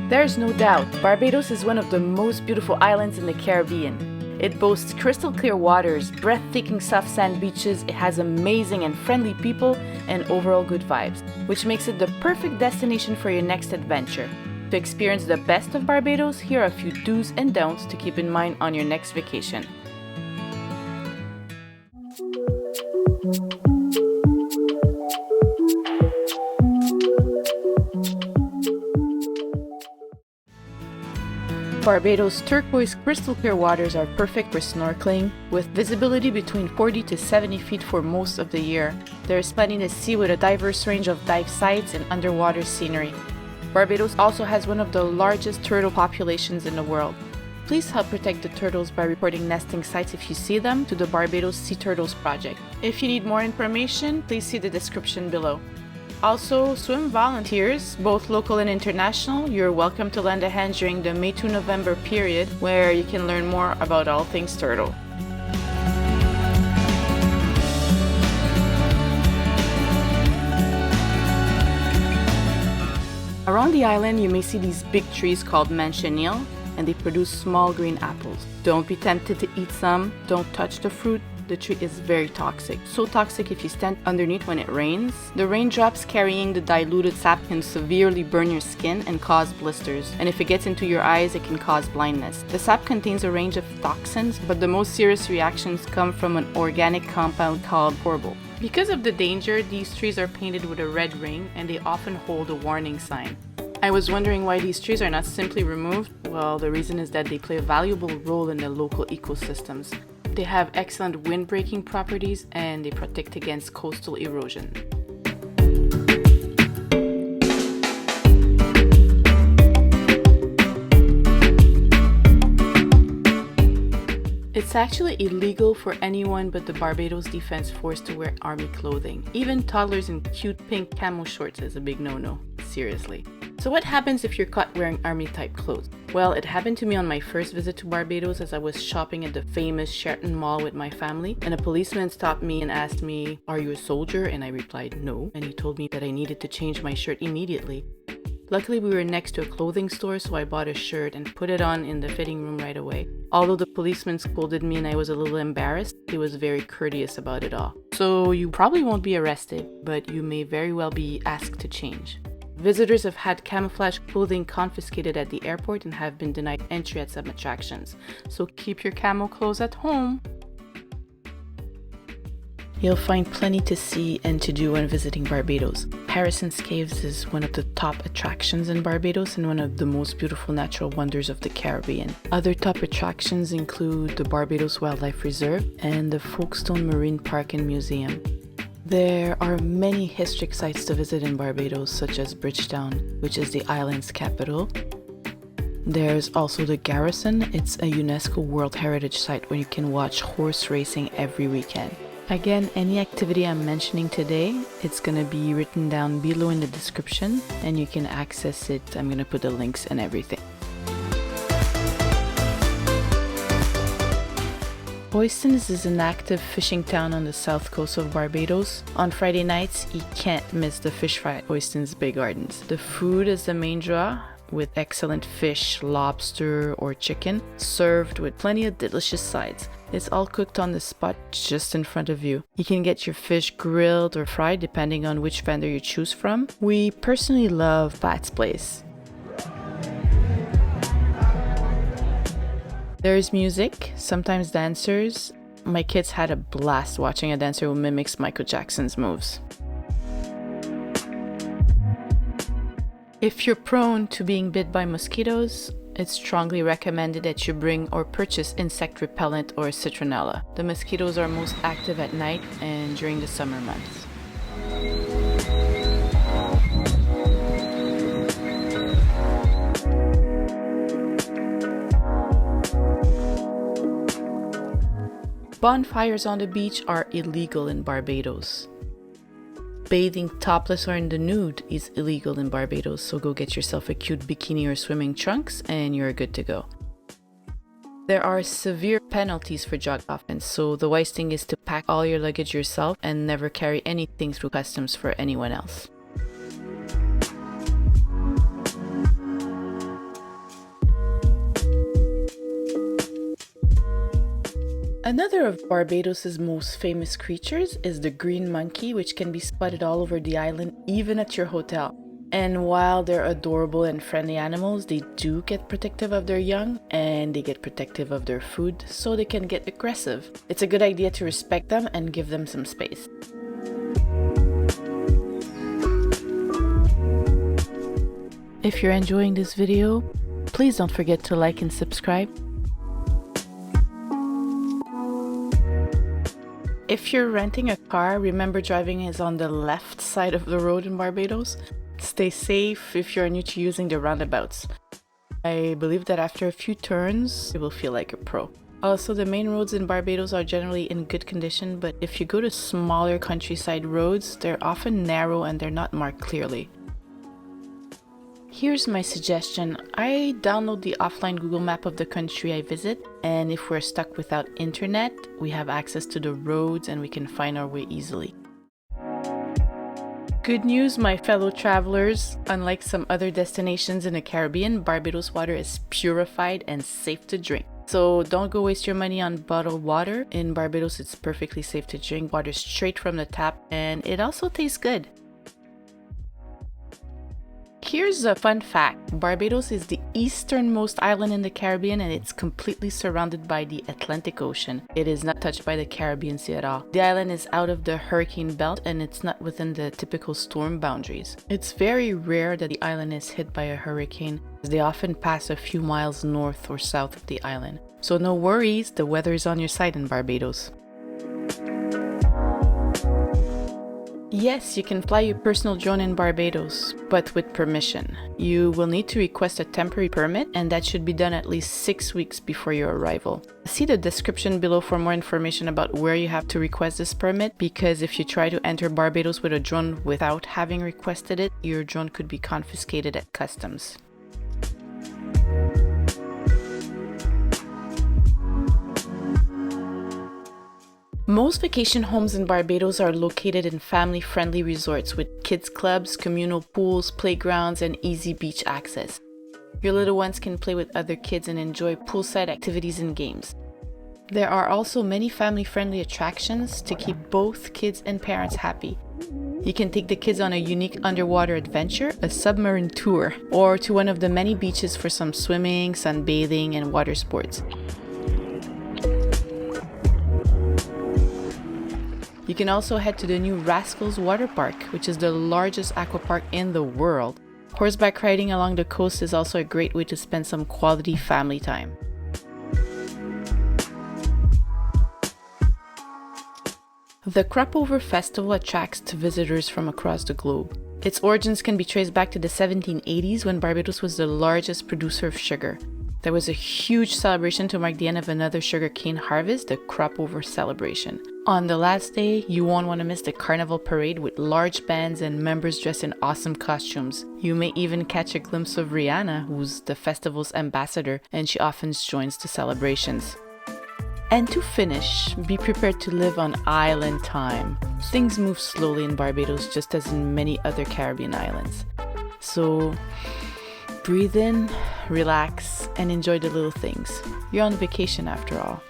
There's no doubt, Barbados is one of the most beautiful islands in the Caribbean. It boasts crystal clear waters, breathtaking soft sand beaches, it has amazing and friendly people, and overall good vibes, which makes it the perfect destination for your next adventure. To experience the best of Barbados, here are a few do's and don'ts to keep in mind on your next vacation. Barbados' turquoise crystal clear waters are perfect for snorkeling, with visibility between 40 to 70 feet for most of the year. There is plenty to see with a diverse range of dive sites and underwater scenery. Barbados also has one of the largest turtle populations in the world. Please help protect the turtles by reporting nesting sites if you see them to the Barbados Sea Turtles Project. If you need more information, please see the description below. Also, swim volunteers, both local and international, you're welcome to lend a hand during the May to November period, where you can learn more about all things turtle. Around the island, you may see these big trees called manchineel, and they produce small green apples. Don't be tempted to eat some, don't touch the fruit. The tree is very toxic. So toxic if you stand underneath when it rains. The raindrops carrying the diluted sap can severely burn your skin and cause blisters. And if it gets into your eyes, it can cause blindness. The sap contains a range of toxins, but the most serious reactions come from an organic compound called corbol. Because of the danger, these trees are painted with a red ring and they often hold a warning sign. I was wondering why these trees are not simply removed. Well, the reason is that they play a valuable role in the local ecosystems. They have excellent wind-breaking properties and they protect against coastal erosion. It's actually illegal for anyone but the Barbados Defense Force to wear army clothing. Even toddlers in cute pink camo shorts is a big no-no. Seriously. So what happens if you're caught wearing army-type clothes? Well, it happened to me on my first visit to Barbados as I was shopping at the famous Sheraton Mall with my family, and a policeman stopped me and asked me, "Are you a soldier?" And I replied, "No," and he told me that I needed to change my shirt immediately. Luckily, we were next to a clothing store, so I bought a shirt and put it on in the fitting room right away. Although the policeman scolded me and I was a little embarrassed, he was very courteous about it all. So you probably won't be arrested, but you may very well be asked to change. Visitors have had camouflage clothing confiscated at the airport and have been denied entry at some attractions. So keep your camo clothes at home. You'll find plenty to see and to do when visiting Barbados. Harrison's Caves is one of the top attractions in Barbados and one of the most beautiful natural wonders of the Caribbean. Other top attractions include the Barbados Wildlife Reserve and the Folkestone Marine Park and Museum. There are many historic sites to visit in Barbados, such as Bridgetown, which is the island's capital. There's also the Garrison. It's a UNESCO World Heritage Site where you can watch horse racing every weekend. Again, any activity I'm mentioning today, it's going to be written down below in the description and you can access it. I'm going to put the links and everything. Oistins is an active fishing town on the south coast of Barbados. On Friday nights, you can't miss the fish fry at Oistins Bay Gardens. The food is the main draw, with excellent fish, lobster, or chicken, served with plenty of delicious sides. It's all cooked on the spot just in front of you. You can get your fish grilled or fried depending on which vendor you choose from. We personally love Pat's Place. There's music, sometimes dancers. My kids had a blast watching a dancer who mimics Michael Jackson's moves. If you're prone to being bit by mosquitoes, it's strongly recommended that you bring or purchase insect repellent or citronella. The mosquitoes are most active at night and during the summer months. Bonfires on the beach are illegal in Barbados. Bathing topless or in the nude is illegal in Barbados, so go get yourself a cute bikini or swimming trunks and you're good to go. There are severe penalties for drug offense, so the wise thing is to pack all your luggage yourself and never carry anything through customs for anyone else. Another of Barbados' most famous creatures is the green monkey, which can be spotted all over the island, even at your hotel. And while they're adorable and friendly animals, they do get protective of their young and they get protective of their food, so they can get aggressive. It's a good idea to respect them and give them some space. If you're enjoying this video, please don't forget to like and subscribe. If you're renting a car, remember driving is on the left side of the road in Barbados. Stay safe if you're new to using the roundabouts. I believe that after a few turns, you will feel like a pro. Also, the main roads in Barbados are generally in good condition, but if you go to smaller countryside roads, they're often narrow and they're not marked clearly. Here's my suggestion. I download the offline Google map of the country I visit, and if we're stuck without internet, we have access to the roads and we can find our way easily. Good news, my fellow travelers. Unlike some other destinations in the Caribbean, Barbados water is purified and safe to drink. So don't go waste your money on bottled water. In Barbados, it's perfectly safe to drink water straight from the tap, and it also tastes good. Here's a fun fact. Barbados is the easternmost island in the Caribbean and it's completely surrounded by the Atlantic Ocean. It is not touched by the Caribbean Sea at all. The island is out of the hurricane belt and it's not within the typical storm boundaries. It's very rare that the island is hit by a hurricane, as they often pass a few miles north or south of the island. So no worries, the weather is on your side in Barbados. Yes, you can fly your personal drone in Barbados, but with permission. You will need to request a temporary permit, and that should be done at least 6 weeks before your arrival. See the description below for more information about where you have to request this permit, because if you try to enter Barbados with a drone without having requested it, your drone could be confiscated at customs. Most vacation homes in Barbados are located in family-friendly resorts with kids clubs, communal pools, playgrounds, and easy beach access. Your little ones can play with other kids and enjoy poolside activities and games. There are also many family-friendly attractions to keep both kids and parents happy. You can take the kids on a unique underwater adventure, a submarine tour, or to one of the many beaches for some swimming, sunbathing, and water sports. You can also head to the new Rascals Water Park, which is the largest aquapark in the world. Horseback riding along the coast is also a great way to spend some quality family time. The Crop Over Festival attracts visitors from across the globe. Its origins can be traced back to the 1780s when Barbados was the largest producer of sugar. There was a huge celebration to mark the end of another sugarcane harvest, the Crop Over celebration. On the last day, you won't want to miss the carnival parade with large bands and members dressed in awesome costumes. You may even catch a glimpse of Rihanna, who's the festival's ambassador, and she often joins the celebrations. And to finish, be prepared to live on island time. Things move slowly in Barbados just as in many other Caribbean islands. So breathe in, relax, and enjoy the little things. You're on vacation after all.